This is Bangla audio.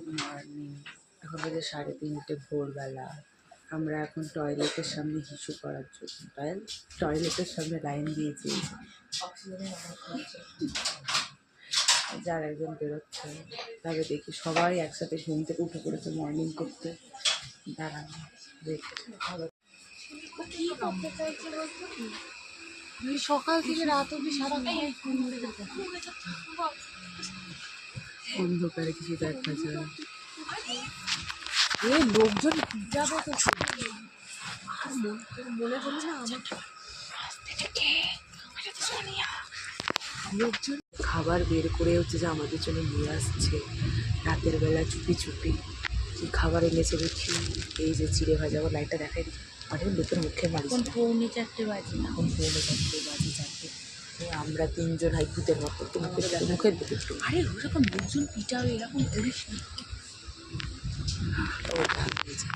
Good morning. এখন বাজে 3:30 ভোরবেলা। আমরা এখন টয়লেটের সামনে হিসু করার জন্য টয়লেটের সামনে লাইন দিয়েছি। অক্সিজেনের অনেক হচ্ছে, যার একজন বেরোচ্ছে। তবে দেখি সবাই একসাথে ঘুম থেকে উঠে পড়েছে মর্নিং করতে। দাঁড়ান দেখি সকাল থেকে রাত অব্দি সারা অন্ধকারে কিছু দেখা যায়। লোকজন যাবে তো মনে হলো না আমার লোকজন খাবার বের করে হচ্ছে যে আমাদের জন্য নিয়ে আসছে রাতের বেলা চুপি চুপি। কি খাবার এনেছে দেখি, এই যে চিড়ে ভাজা। আবার লাইটটা দেখাই দিই, অনেক লোকের মুখে মারিস। এখন পৌনে 4টে বাজে। এখন পৌনে 4টে বাজে, 4টে। আমরা তিনজন হাইকুতের মতো মুখের দিকে একটু। আরে ওরকম লোকজন পিটাবে, এরকম করিস না। ও ভালো হয়েছে।